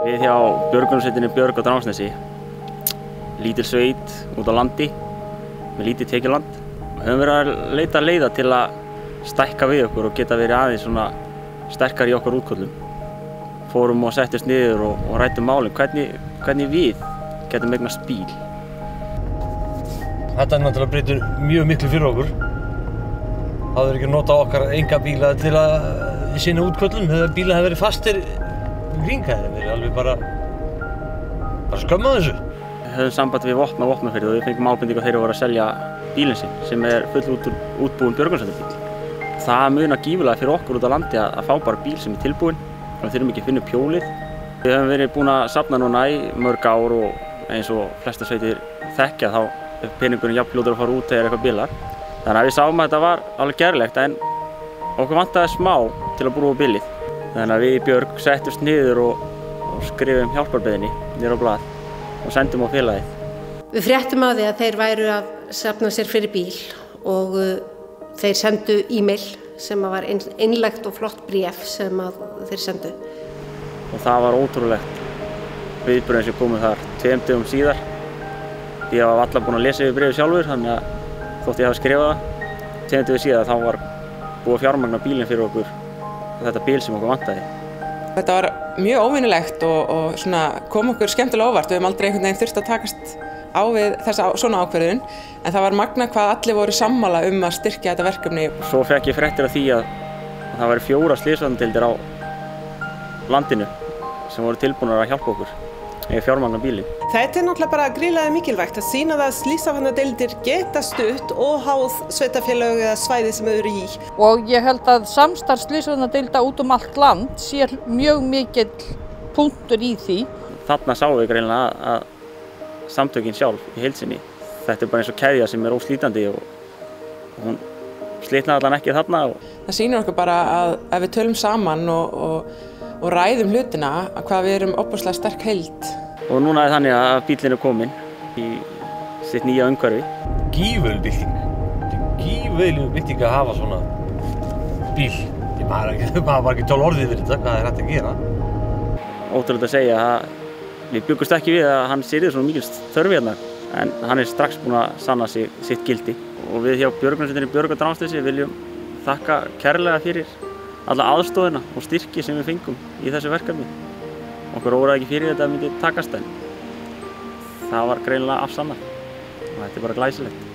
Við hjá björgunarsveitinni Björg á Drangsnesi, lítil sveit út á landi með lítið tekjuland. Við höfum verið að leita leiða til að stækka við okkur og geta verið aðeins svona sterkar í okkar útköllum. Fórum og settust niður og ræddum málum hvernig við getum eignast bíl. Þetta náttúrulega breytir mjög miklu fyrir okkur. Það er ekki að nota okkar einkabíla til að sinna útköllum. Þegar bílar hafa verið fastir kring það, við erum alveg bara skömm að þessu. Við höfum samband við Vopnafirði og við fengum ábendingu að þeir voru að selja bílinn sinn sem er full útbúinn björgunarsveitabíl. Það munar gífurlega fyrir okkur út á landi að fá bara bíl sem er tilbúinn og við þurfum ekki að finna upp hjólið. Við höfum verið búin að safna núna í mörg ár og eins og flesta sveitir þekkja þá er peningurinn jafn fljótur að fara út þegar eitthvað bilar. Þannig að við sáum að þetta var alveg gerlegt en okkur vantaði smá til að brúa bílið. Þannig að við í Björg settust niður og skrifum hjálparbeiðni niður á blað og sendum á félagið. Við fréttum á því að þeir væru að safna sér fyrir bíl og þeir sendu e-mail sem var innlegt og flott bréf sem þeir sendu. Og það var ótrúlegt viðbrögðin sem komu þar 2 dögum síðar. Ég var alla búin að lesa yfir bréfið sjálfur þannig að þótt ég hafi skrifað það. 2 dögum síðar þá var búið að fjármagna bílinn fyrir okkur þetta bíl sem okkur vantaði. Þetta var mjög óvenjulegt og kom okkur skemmtilega óvart. Við höfum aldrei einhvern veginn þurft að takast á við þessa svona ákvörðun en það var magnað hvað allir voru sammála að styrkja þetta verkefni. Svo fékk ég fréttir af því að það væri 4 slysavarnadeildir á landinu sem voru tilbúnar að hjálpa okkur eða fjármagna bílinn. Þetta er náttúrulega bara gríðarlega mikilvægt að sýna það að slysavarnadeildir geta stutt og háð sveitarfélög eða svæði sem þau eru í. Og ég held að samstarf slysavarnadeilda út allt land sé mjög mikill punktur í því. Þarna sáum við greinilega að samtökin sjálf í heild sinni. Þetta er bara eins og keðja sem er óslítandi og hún slitnaði allan ekki þarna. Það sýnir okkur bara að ef við tölum saman og ræðum hlutina að hvað við erum opaslega sterk heild. Og núna er þannig að bílinn er kominn í sitt nýja umhverfi. Gífurleg bylting. Þetta er gífurleg bylting að hafa svona bíl. Maður var ekki tól orðið við þetta, hvað er hægt að gera. Ótrúlegt að segja að við bjuggumst ekki við að hann sýrði svona mikil þörfi hérna en hann er strax búinn að sanna sitt gildi. Og við hjá björgunarsveitinni Björg á Drangsnesi viljum þakka kærlega fyrir alla aðstoðina og styrki sem við fengum í þessu verkefni. Okkur óraði ekki fyrir þetta myndi takast en það var greinilega afsannað og þetta er bara glæsilegt.